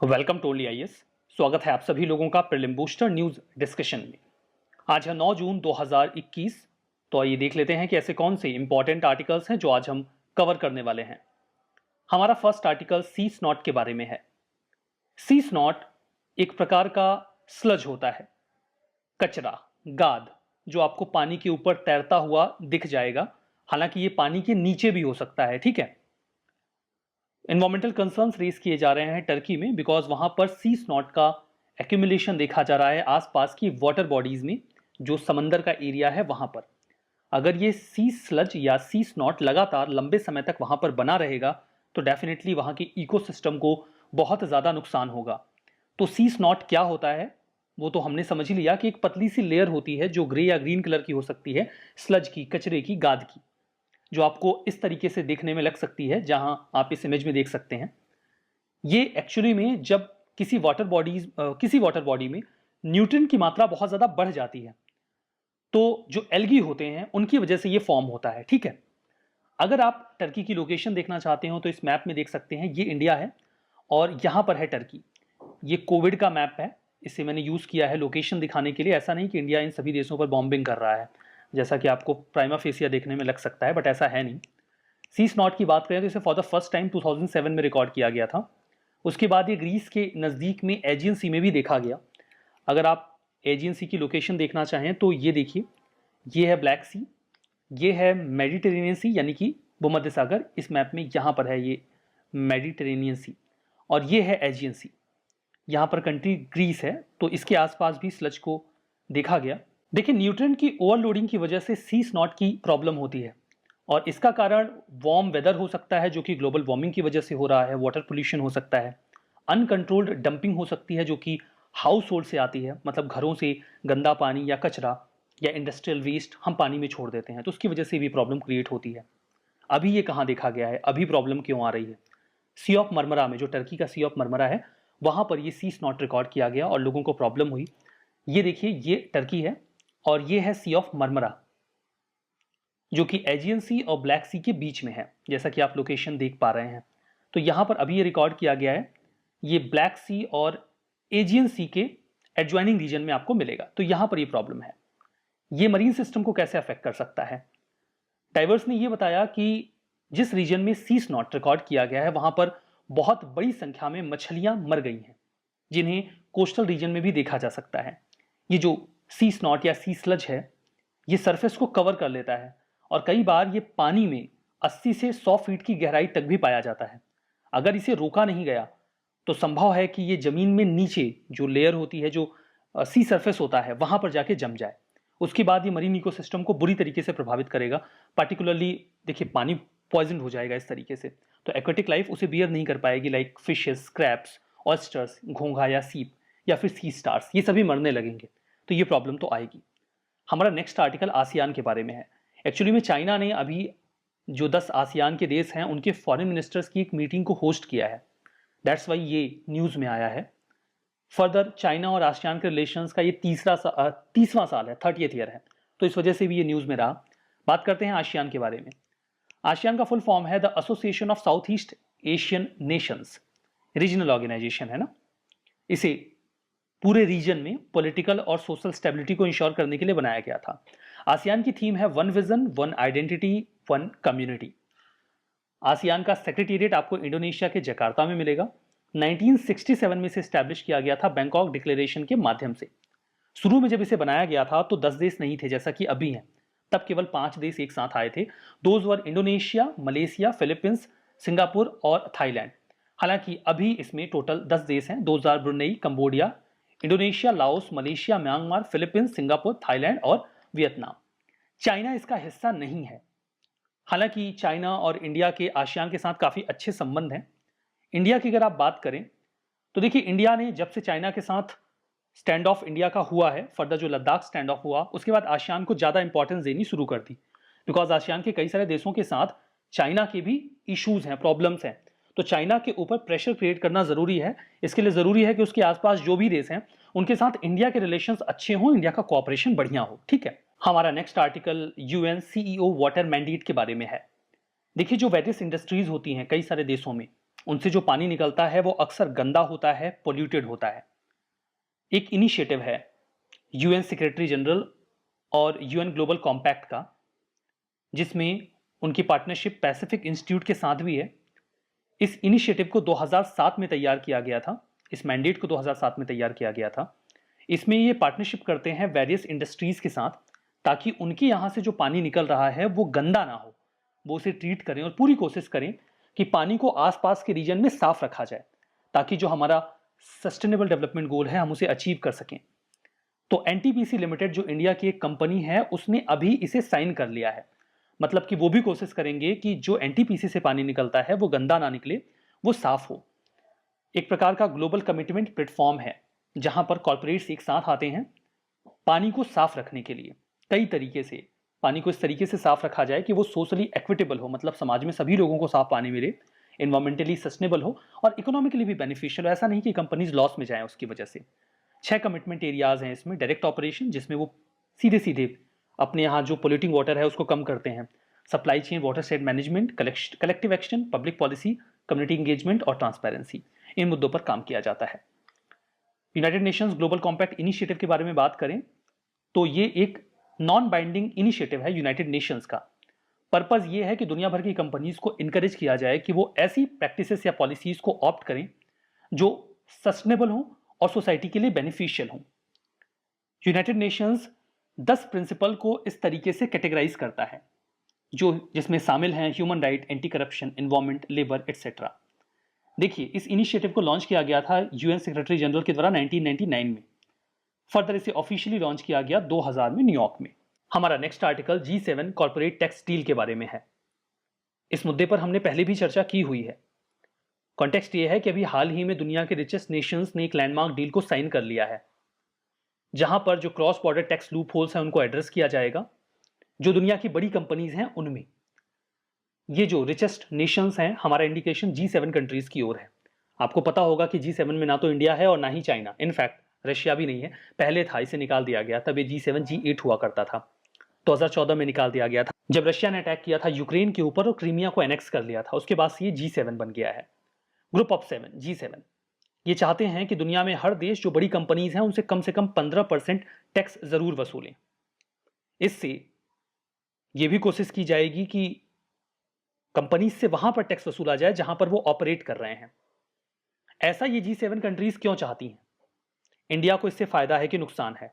Welcome to only IAS. स्वागत है आप सभी लोगों का प्रीलिम बूस्टर न्यूज डिस्कशन में। आज है 9 जून 2021। तो आइए देख लेते हैं कि ऐसे कौन से इंपॉर्टेंट आर्टिकल्स हैं जो आज हम कवर करने वाले हैं। हमारा फर्स्ट आर्टिकल सी स्नॉट के बारे में है। सी स्नॉट एक प्रकार का स्लज होता है, कचरा, गाद, जो आपको पानी के ऊपर तैरता हुआ दिख जाएगा। हालांकि ये पानी के नीचे भी हो सकता है, ठीक है। एनवायरमेंटल कंसर्न्स रेस किए जा रहे हैं टर्की में, बिकॉज वहां पर सी स्नॉट का एक्यूमुलेशन देखा जा रहा है आसपास की वाटर बॉडीज में, जो समंदर का एरिया है वहां पर। अगर ये सी स्लज या सी स्नॉट लगातार लंबे समय तक वहां पर बना रहेगा तो डेफिनेटली वहां के इकोसिस्टम को बहुत ज़्यादा नुकसान होगा। तो सी स्नॉट क्या होता है वो तो हमने समझ ही लिया कि एक पतली सी लेयर होती है जो ग्रे या ग्रीन कलर की हो सकती है, स्लज की, कचरे की, गाद की, जो आपको इस तरीके से देखने में लग सकती है जहां आप इस इमेज में देख सकते हैं। ये एक्चुअली में जब किसी वाटर बॉडी में न्यूट्रिएंट की मात्रा बहुत ज़्यादा बढ़ जाती है तो जो एल्गी होते हैं उनकी वजह से ये फॉर्म होता है, ठीक है। अगर आप टर्की की लोकेशन देखना चाहते हो तो इस मैप में देख सकते हैं, ये इंडिया है और यहाँ पर है टर्की। ये कोविड का मैप है, इसे मैंने यूज़ किया है लोकेशन दिखाने के लिए। ऐसा नहीं कि इंडिया इन सभी देशों पर बॉम्बिंग कर रहा है, जैसा कि आपको प्राइमा फेसिया देखने में लग सकता है, बट ऐसा है नहीं। सी स्नॉट की बात करें तो इसे फॉर द फर्स्ट टाइम 2007 में रिकॉर्ड किया गया था। उसके बाद ये ग्रीस के नज़दीक में एजियन सी में भी देखा गया। अगर आप एजियन सी की लोकेशन देखना चाहें तो ये देखिए, ये है ब्लैक सी, ये है मेडिटेरेनियन सी यानी कि भूमध्य सागर। इस मैप में यहाँ पर है ये मेडिटेरेनियन सी, और ये है एजियन सी। यहाँ पर कंट्री ग्रीस है, तो इसके आसपास भी स्लज को देखा गया। देखिए, न्यूट्रिएंट की ओवरलोडिंग की वजह से सी स्नॉट की प्रॉब्लम होती है और इसका कारण वार्म वेदर हो सकता है जो कि ग्लोबल वार्मिंग की वजह से हो रहा है, वाटर पोल्यूशन हो सकता है, अनकंट्रोल्ड डंपिंग हो सकती है जो कि हाउस होल्ड से आती है, मतलब घरों से गंदा पानी या कचरा या इंडस्ट्रियल वेस्ट हम पानी में छोड़ देते हैं, तो उसकी वजह से भी प्रॉब्लम क्रिएट होती है। अभी ये कहाँ देखा गया है, अभी प्रॉब्लम क्यों आ रही है? सी ऑफ मरमरा में, जो टर्की का सी ऑफ मरमरा है, वहाँ पर ये सी स्नॉट रिकॉर्ड किया गया और लोगों को प्रॉब्लम हुई। ये देखिए, ये टर्की है और ये है सी ऑफ मरमरा, जो कि एजियन सी और ब्लैक सी के बीच में है, जैसा कि आप लोकेशन देख पा रहे हैं। तो यहाँ पर अभी ये रिकॉर्ड किया गया है, ये ब्लैक सी और एजियन सी के एडजॉइनिंग रीजन में आपको मिलेगा। तो यहाँ पर ये प्रॉब्लम है। ये मरीन सिस्टम को कैसे अफेक्ट कर सकता है? डाइवर्स ने ये बताया कि जिस रीजन में सी स्नॉट रिकॉर्ड किया गया है वहाँ पर बहुत बड़ी संख्या में मछलियाँ मर गई हैं, जिन्हें कोस्टल रीजन में भी देखा जा सकता है। ये जो सी स्नॉट या सी स्लज है, ये सरफेस को कवर कर लेता है और कई बार ये पानी में 80 से 100 फीट की गहराई तक भी पाया जाता है। अगर इसे रोका नहीं गया तो संभव है कि ये जमीन में नीचे जो लेयर होती है, जो सी सरफेस होता है, वहां पर जाके जम जाए। उसके बाद ये मरीन इकोसिस्टम को बुरी तरीके से प्रभावित करेगा। पार्टिकुलरली देखिए, पानी पॉइजन हो जाएगा इस तरीके से, तो एक्वेटिक लाइफ उसे बियर नहीं कर पाएगी, लाइक फिशेस, क्रैब्स, ऑयस्टर्स, घोंघा या सीप या फिर सी स्टार्स, ये सभी मरने लगेंगे। तो ये प्रॉब्लम तो आएगी। हमारा नेक्स्ट आर्टिकल आसियान के बारे में है। एक्चुअली में चाइना ने अभी जो 10 आसियान के देश हैं उनके फॉरेन मिनिस्टर्स की एक मीटिंग को होस्ट किया है। दैट्स वाई ये न्यूज़ में आया है। फर्दर चाइना और आसियान के रिलेशंस का ये तीसवां साल है, 30th ईयर है, तो इस वजह से भी ये न्यूज़ में रहा। बात करते हैं आसियान के बारे में। आसियान का फुल फॉर्म है the association of south east Asian nations, regional organisation है ना। इसे पूरे रीजन में पॉलिटिकल और सोशल स्टेबिलिटी को इंश्योर करने के लिए बनाया गया था। आसियान की थीम है one vision, one identity, one community. ASEAN का सेक्रेटेरिएट आपको इंडोनेशिया के जकार्ता में मिलेगा। 1967 में इसे स्टैब्लिश किया गया था बैंकॉक डिक्लेरेशन के माध्यम से। शुरू में जब इसे बनाया गया था तो 10 देश नहीं थे जैसा कि अभी हैं, तब केवल 5 देश एक साथ आए थे। Those were Indonesia, Malaysia, Philippines, Singapore और थाईलैंड। हालांकि अभी इसमें टोटल 10 देश हैं, 2 Brunei, Cambodia, Indonesia, Laos, Malaysia, Myanmar, Philippines, Singapore, Thailand और वियतनाम। चाइना इसका हिस्सा नहीं है। हालांकि चाइना और इंडिया के आसियान के साथ काफ़ी अच्छे संबंध हैं। इंडिया की अगर आप बात करें तो देखिए, इंडिया ने जब से चाइना के साथ स्टैंड ऑफ इंडिया का हुआ है, फर्दर जो लद्दाख स्टैंड ऑफ हुआ, उसके बाद आसियान को ज़्यादा इंपॉर्टेंस देनी शुरू कर दी। बिकॉज आसियान के कई सारे देशों के साथ चाइना के भी इश्यूज हैं, प्रॉब्लम्स हैं, तो चाइना के ऊपर प्रेशर क्रिएट करना ज़रूरी है। इसके लिए ज़रूरी है कि उसके आसपास जो भी देश हैं उनके साथ इंडिया के रिलेशंस अच्छे हों, इंडिया का कोऑपरेशन बढ़िया हो, ठीक है। हमारा next article UN CEO water mandate के बारे में है। देखिए, जो वेरियस इंडस्ट्रीज होती हैं कई सारे देशों में, उनसे जो पानी निकलता है वो अक्सर गंदा होता है, पोल्यूटेड होता है। एक इनिशिएटिव है यूएन सेक्रेटरी जनरल और यूएन ग्लोबल कॉम्पैक्ट का, जिसमें उनकी पार्टनरशिप पैसिफिक इंस्टीट्यूट के साथ भी है। इस इनिशिएटिव को 2007 में तैयार किया गया था, इस मैंडेट को 2007 में तैयार किया गया था। इसमें ये पार्टनरशिप करते हैं वेरियस इंडस्ट्रीज के साथ, ताकि उनके यहाँ से जो पानी निकल रहा है वो गंदा ना हो, वो उसे ट्रीट करें और पूरी कोशिश करें कि पानी को आसपास के रीजन में साफ रखा जाए, ताकि जो हमारा सस्टेनेबल डेवलपमेंट गोल है हम उसे अचीव कर सकें। तो एनटीपीसी लिमिटेड जो इंडिया की एक कंपनी है, उसने अभी इसे साइन कर लिया है। मतलब कि वो भी कोशिश करेंगे कि जो एनटीपीसी से पानी निकलता है वो गंदा ना निकले, वो साफ हो। एक प्रकार का ग्लोबल कमिटमेंट प्लेटफॉर्म है, जहां पर कॉर्पोरेट्स एक साथ आते हैं पानी को साफ रखने के लिए। कई तरीके से पानी को इस तरीके से साफ रखा जाए कि वो सोशली इक्विटेबल हो, मतलब समाज में सभी लोगों को साफ पानी मिले, एनवायरमेंटली सस्टेनेबल हो और इकोनॉमिकली भी बेनिफिशियल हो। ऐसा नहीं कि कंपनीज लॉस में जाएं उसकी वजह से। 6 कमिटमेंट एरियाज हैं इसमें। डायरेक्ट ऑपरेशन, जिसमें वो सीधे सीधे अपने यहाँ जो पोल्यूटिंग वाटर है उसको कम करते हैं। Supply chain water set management, collective action, public policy, community engagement और ट्रांसपेरेंसी, इन मुद्दों पर काम किया जाता है। United Nations global compact initiative के बारे में बात करें तो ये एक नॉन बाइंडिंग इनिशिएटिव है यूनाइटेड नेशंस का। पर्पज ये है कि दुनिया भर की कंपनीज को इनकरेज किया जाए कि वो ऐसी प्रैक्टिसेस या पॉलिसीज को ऑप्ट करें जो सस्टेनेबल हो और सोसाइटी के लिए बेनिफिशियल हो। यूनाइटेड नेशंस 10 प्रिंसिपल को इस तरीके से कैटेगराइज करता है, जिसमें शामिल हैं human right, anti corruption, environment, labour etcetera. देखिए, इस इनिशिएटिव को लॉन्च किया गया था यूएन सेक्रेटरी जनरल के द्वारा 1999 में। फर्दर इसे ऑफिशियली लॉन्च किया गया 2000 में न्यूयॉर्क में। हमारा next article G7 corporate tax deal के बारे में है। इस मुद्दे पर हमने पहले भी चर्चा की हुई है। कॉन्टेक्स्ट ये है कि अभी हाल ही में दुनिया के रिचेस्ट नेशंस ने एक लैंडमार्क डील को साइन कर लिया है, जहां पर जो cross border tax loop holes हैं उनको एड्रेस किया जाएगा। जो दुनिया की बड़ी कंपनीज हैं उनमें ये जो रिचेस्ट नेशंस हैं, हमारा इंडिकेशन G7 कंट्रीज की ओर है। आपको पता होगा कि G7 में ना तो इंडिया है और ना ही चाइना, इनफैक्ट रशिया भी नहीं है। पहले था, इसे निकाल दिया गया, तब ये G7 G8 हुआ करता था। 2014 में निकाल दिया गया था, जब रशिया ने अटैक किया था यूक्रेन के ऊपर और क्रीमिया को एनेक्स कर लिया था। उसके बाद से ये G7 बन गया है, ग्रुप ऑफ 7, G7। ये चाहते हैं कि दुनिया में हर देश जो बड़ी कंपनीज हैं उनसे कम 15% टैक्स जरूर वसूलें। इससे ये भी कोशिश की जाएगी कि कंपनीज से वहां पर टैक्स वसूला जाए जहां पर वो ऑपरेट कर रहे हैं। ऐसा ये G7 कंट्रीज क्यों चाहती हैं? इंडिया को इससे फायदा है कि नुकसान है?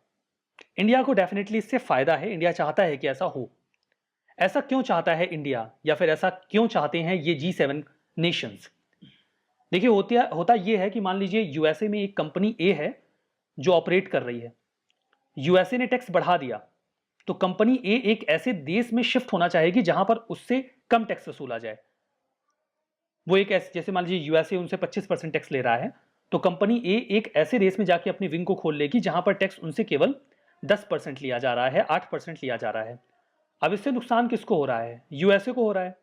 इंडिया को डेफिनेटली इससे फायदा है। इंडिया चाहता है कि ऐसा हो। ऐसा क्यों चाहता है इंडिया, या फिर ऐसा क्यों चाहते हैं ये G7 नेशंस? देखिए, होता यह है कि मान लीजिए यूएसए में एक कंपनी ए है जो ऑपरेट कर रही है। यूएसए ने टैक्स बढ़ा दिया, तो कंपनी ए एक ऐसे देश में शिफ्ट होना चाहेगी जहां पर उससे कम टैक्स वसूला जाए। वो एक ऐसे, जैसे मान लीजिए यूएसए उनसे 25% टैक्स ले रहा है, तो कंपनी ए एक ऐसे देश में जाके अपनी विंग को खोल लेगी जहां पर टैक्स उनसे केवल 10% लिया जा रहा है, 8% लिया जा रहा है। अब इससे नुकसान किसको हो रहा है? यूएसए को हो रहा है।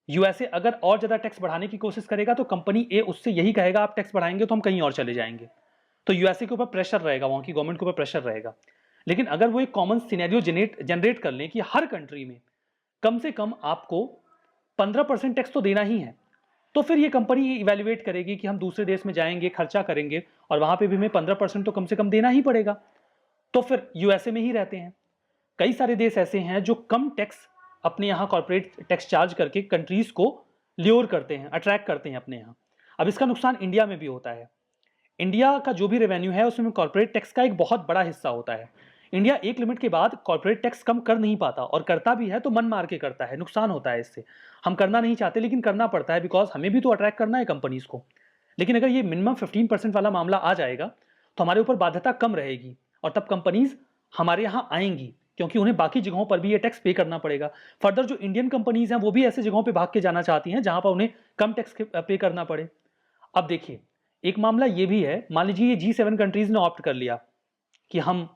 यूएसए अगर और ज्यादा टैक्स बढ़ाने की कोशिश करेगा तो कंपनी ए उससे यही कहेगा, आप टैक्स बढ़ाएंगे तो हम कहीं और चले जाएंगे। तो यूएसए के ऊपर प्रेशर रहेगा, वहां की गवर्नमेंट के ऊपर प्रेशर रहेगा। लेकिन अगर वो एक कॉमन सिनेरियो जनरेट कर लें कि हर कंट्री में कम से कम आपको 15% टैक्स तो देना ही है, तो फिर ये कंपनी इवैल्यूएट करेगी कि हम दूसरे देश में जाएंगे, खर्चा करेंगे और वहां पे भी हमें 15% तो कम से कम देना ही पड़ेगा। तो फिर यूएसए में ही रहते हैं। कई सारे देश ऐसे हैं जो कम टैक्स अपने यहाँ कॉर्पोरेट टैक्स चार्ज करके कंट्रीज को ल्योर करते हैं, अट्रैक्ट करते हैं अपने यहाँ। अब इसका नुकसान इंडिया में भी होता है। इंडिया का जो भी रेवेन्यू है उसमें कॉर्पोरेट टैक्स का एक बहुत बड़ा हिस्सा होता है। इंडिया एक लिमिट के बाद कॉर्पोरेट टैक्स कम कर नहीं पाता, और करता भी है तो मन मार के करता है। नुकसान होता है इससे। हम करना नहीं चाहते लेकिन करना पड़ता है, बिकॉज हमें भी तो अट्रैक्ट करना है कंपनीज को। लेकिन अगर ये मिनिमम 15% वाला मामला आ जाएगा तो हमारे ऊपर बाध्यता कम रहेगी और तब कंपनीज हमारे यहाँ आएंगी, क्योंकि उन्हें बाकी जगहों पर भी ये टैक्स पे करना पड़ेगा। फर्दर जो इंडियन कंपनीज हैं वो भी ऐसे जगहों पे भाग के जाना चाहती हैं जहां पर उन्हें कम टैक्स पे करना पड़े। अब देखिए, एक मामला ये भी है, मान लीजिए ये G7 कंट्रीज ने ऑप्ट कर लिया कि हम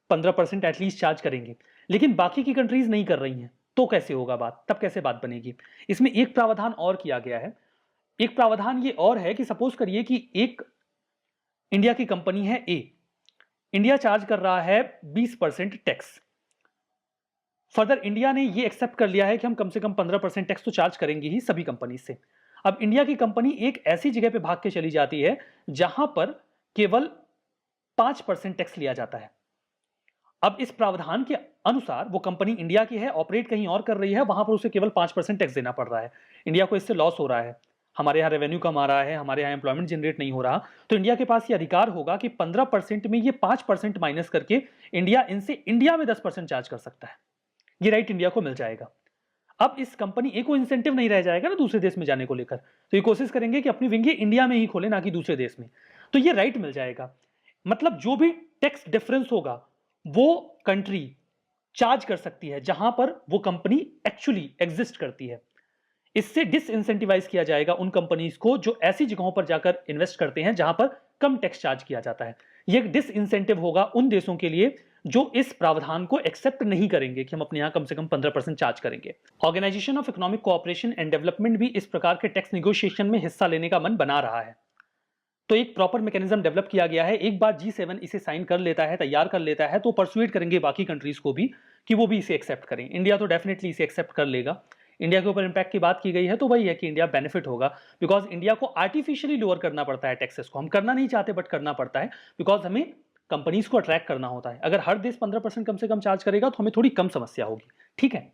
15% एटलीस्ट चार्ज करेंगे, लेकिन बाकी की कंट्रीज नहीं कर रही हैं, तो कैसे होगा बात? तब कैसे बात बनेगी? इसमें एक प्रावधान और किया गया है। एक प्रावधान ये और है कि सपोज करिए कि एक इंडिया की कंपनी है ए, इंडिया चार्ज कर रहा है 20% टैक्स। फर्दर इंडिया ने ये एक्सेप्ट कर लिया है कि हम कम से कम 15% टैक्स तो चार्ज करेंगे ही सभी कंपनी से। अब इंडिया की कंपनी एक ऐसी जगह पे भाग के चली जाती है जहां पर केवल 5% टैक्स लिया जाता है। अब इस प्रावधान के अनुसार वो कंपनी इंडिया की है, ऑपरेट कहीं और कर रही है, वहां पर उसे केवल 5% टैक्स देना पड़ रहा है। इंडिया को इससे लॉस हो रहा है, हमारे यहाँ रेवेन्यू कम आ रहा है, हमारे यहाँ एम्प्लॉयमेंट जनरेट नहीं हो रहा। तो इंडिया के पास ये अधिकार होगा कि 15% में ये 5% माइनस करके इंडिया इनसे इंडिया में 10% चार्ज कर सकता है। ये राइट इंडिया को मिल जाएगा। अब इस कंपनी ए को इंसेंटिव नहीं रह जाएगा ना दूसरे देश में जाने को लेकर, तो ये कोशिश करेंगे कि अपनी विंग इंडिया में ही खोले, ना कि दूसरे देश में। तो ये राइट मिल जाएगा। मतलब जो भी टैक्स डिफरेंस होगा वो कंट्री चार्ज कर सकती है जहां पर वो कंपनी एक्चुअली एग्जिस्ट करती है। इससे डिसइंसेंटिवाइज किया जाएगा उन कंपनीज को जो ऐसी जगहों पर जाकर इन्वेस्ट करते हैं जहां पर कम टैक्स चार्ज किया जाता है। यह डिसइंसेंटिव होगा उन देशों के लिए जो इस प्रावधान को एक्सेप्ट नहीं करेंगे कि हम अपने यहां कम से कम 15% चार्ज करेंगे। Organisation of economic cooperation and development भी इस प्रकार के टैक्स निगोशिएशन में हिस्सा लेने का मन बना रहा है। तो एक प्रॉपर मैकेनिज्म डेवलप किया गया है। एक बार G7 इसे साइन कर लेता है, तैयार कर लेता है, तो परसुएट करेंगे बाकी कंट्रीज को भी कि वो भी इसे एक्सेप्ट करें। इंडिया तो डेफिनेटली इसे एक्सेप्ट कर लेगा। इंडिया के ऊपर इंपैक्ट की बात की गई है तो वही है कि इंडिया बेनिफिट होगा, बिकॉज इंडिया को आर्टिफिशियली लोअर करना पड़ता है टैक्सेस को। हम करना नहीं चाहते बट करना पड़ता है, बिकॉज हमें कंपनीज को अट्रैक्ट करना होता है। अगर हर देश 15% कम से कम चार्ज करेगा तो हमें थोड़ी कम समस्या होगी। ठीक है,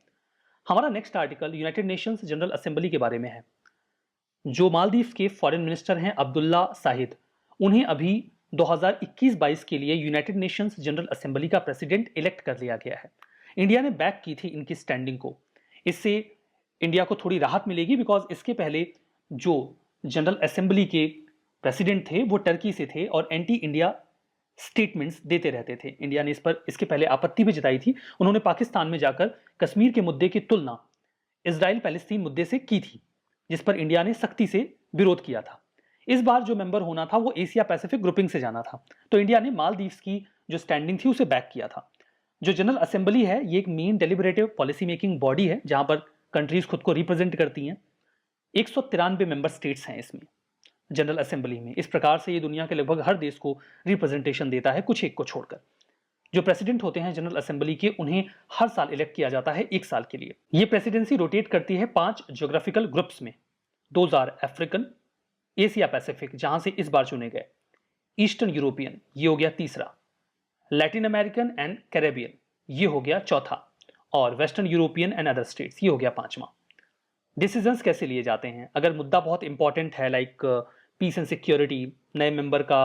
हमारा next article United Nations general assembly के बारे में है। जो मालदीव के फॉरेन मिनिस्टर हैं अब्दुल्ला साहिद, उन्हें अभी 2021-22 के लिए यूनाइटेड नेशंस जनरल असेंबली का प्रेसिडेंट इलेक्ट कर लिया गया है। इंडिया ने बैक की थी इनकी स्टैंडिंग को। इससे इंडिया को थोड़ी राहत मिलेगी, बिकॉज इसके पहले जो जनरल असेंबली के प्रेसिडेंट थे वो टर्की से थे और एंटी इंडिया स्टेटमेंट्स देते रहते थे। इंडिया ने इस पर इसके पहले आपत्ति भी जताई थी। उन्होंने पाकिस्तान में जाकर कश्मीर के मुद्दे की तुलना इजराइल पैलेस्तीन मुद्दे से की थी, जिस पर इंडिया ने सख्ती से विरोध किया था। इस बार जो मेंबर होना था वो एशिया पैसिफिक ग्रुपिंग से जाना था, तो इंडिया ने मालदीव्स की जो स्टैंडिंग थी उसे बैक किया था। जो जनरल असेंबली है ये एक main deliberative policy making body है जहां पर कंट्रीज खुद को रिप्रेजेंट करती हैं। 193 मेंबर स्टेट्स हैं इसमें जनरल असेंबली में। इस प्रकार से ये दुनिया के लगभग हर देश को रिप्रेजेंटेशन देता है, कुछ एक को छोड़कर। जो प्रेसिडेंट होते हैं जनरल असेंबली के, उन्हें हर साल इलेक्ट किया जाता है 1 साल के लिए। ये प्रेसिडेंसी रोटेट करती है 5 ज्योग्राफिकल ग्रुप्स में। 2000 अफ्रीकन, एशिया पैसिफिक जहां से इस बार चुने गए, ईस्टर्न यूरोपियन ये हो गया तीसरा, लैटिन अमेरिकन एंड कैरेबियन ये हो गया चौथा, और western European and other states ये हो गया पांचवा। डिसीजंस कैसे लिए जाते हैं? अगर मुद्दा बहुत इंपॉर्टेंट है लाइक पीस एंड सिक्योरिटी, नए मेंबर का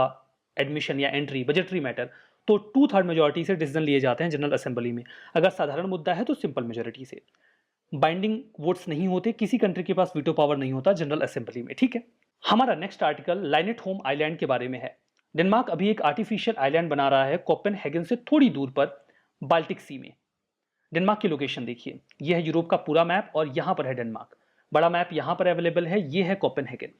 एडमिशन या एंट्री, बजटरी मैटर, तो 2/3 मेजोरिटी से डिसीजन लिए जाते हैं जनरल असेंबली में। अगर साधारण मुद्दा है तो सिंपल मेजोरिटी से। बाइंडिंग वोट्स नहीं होते, किसी कंट्री के पास वीटो पावर नहीं होता जनरल असेंबली में। ठीक है, हमारा नेक्स्ट आर्टिकल लाइनेट होम आइलैंड के बारे में है। डेनमार्क अभी एक आर्टिफिशियल आइलैंड बना रहा है कोपेनहेगन से थोड़ी दूर पर बाल्टिक सी में। डेनमार्क की लोकेशन देखिए, यह है यूरोप का पूरा मैप और यहां पर है डेनमार्क। बड़ा मैप यहां पर अवेलेबल है, यह है कोपेनहेगन।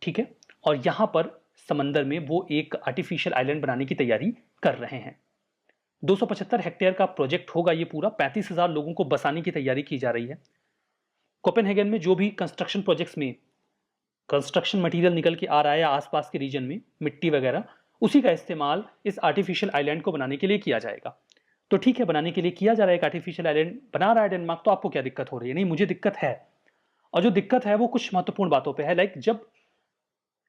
ठीक है, और यहां पर समंदर में वो एक आर्टिफिशियल आइलैंड बनाने की तैयारी कर रहे हैं। 275 हेक्टेयर का प्रोजेक्ट होगा ये पूरा। 35,000 लोगों को बसाने की तैयारी की जा रही है। कोपेनहेगन में जो भी कंस्ट्रक्शन प्रोजेक्ट्स में कंस्ट्रक्शन मटेरियल निकल के आ रहा है आसपास के रीजन में, मिट्टी वगैरह, उसी का इस्तेमाल इस आर्टिफिशियल आइलैंड को बनाने के लिए किया जाएगा। तो ठीक है, बनाने के लिए किया जा रहा है, एक आर्टिफिशियल आइलैंड बना रहा है डेनमार्क, तो आपको क्या दिक्कत हो रही है? नहीं, मुझे दिक्कत है। और जो दिक्कत है वो कुछ महत्वपूर्ण बातों पे है। लाइक जब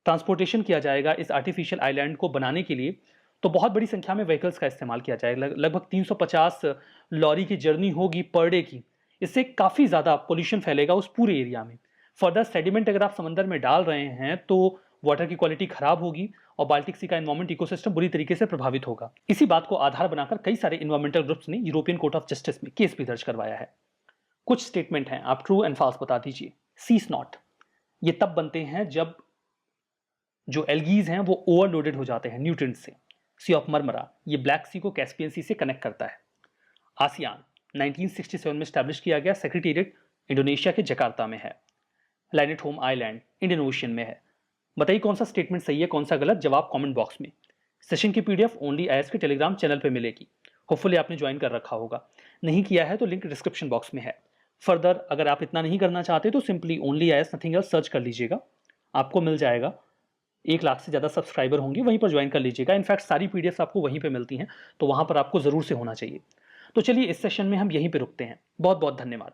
ट्रांसपोर्टेशन किया जाएगा इस आर्टिफिशियल आइलैंड को बनाने के लिए, तो बहुत बड़ी संख्या में व्हीकल्स का इस्तेमाल किया जाएगा। लगभग 350 लॉरी की जर्नी होगी पर डे की। इससे काफ़ी ज़्यादा पोल्यूशन फैलेगा उस पूरे एरिया में। फर्दर सेडिमेंट अगर आप समंदर में डाल रहे हैं तो वाटर की क्वालिटी खराब होगी और बाल्टिक सी का एनवायरमेंट इकोसिस्टम बुरी तरीके से प्रभावित होगा। इसी बात को आधार बनाकर कई सारे एनवायरमेंटल ग्रुप्स ने यूरोपियन कोर्ट ऑफ जस्टिस में केस भी दर्ज करवाया है। कुछ स्टेटमेंट हैं, आप ट्रू एंड फॉल्स बता दीजिए। सीस नॉट ये तब बनते हैं जब जो एल्गीज हैं वो ओवरलोडेड हो जाते हैं न्यूट्रिएंट से। सी ऑफ मरमरा ये ब्लैक सी को कैस्पियन सी से कनेक्ट करता है। आसियान 1967 में स्टैब्लिश किया गया, सेक्रेटेरिएट इंडोनेशिया के जकार्ता में है। लाइनेट होम आइलैंड इंडियन ओशियन में है। बताइए कौन सा स्टेटमेंट सही है, कौन सा गलत? जवाब कमेंट बॉक्स में। सेशन की पीडीएफ ओनली आईएएस के टेलीग्राम चैनल पे मिलेगी। होपफुली आपने ज्वाइन कर रखा होगा, नहीं किया है तो लिंक डिस्क्रिप्शन बॉक्स में है। फर्दर अगर आप इतना नहीं करना चाहते तो simply only IAS nothing else search कर लीजिएगा, आपको मिल जाएगा। 1 लाख से ज़्यादा सब्सक्राइबर होंगे, वहीं पर ज्वाइन कर लीजिएगा। इनफैक्ट सारी पीडीएफ आपको वहीं पर मिलती हैं, तो वहाँ पर आपको ज़रूर से होना चाहिए। तो चलिए इस सेशन में हम यहीं पर रुकते हैं। बहुत बहुत धन्यवाद।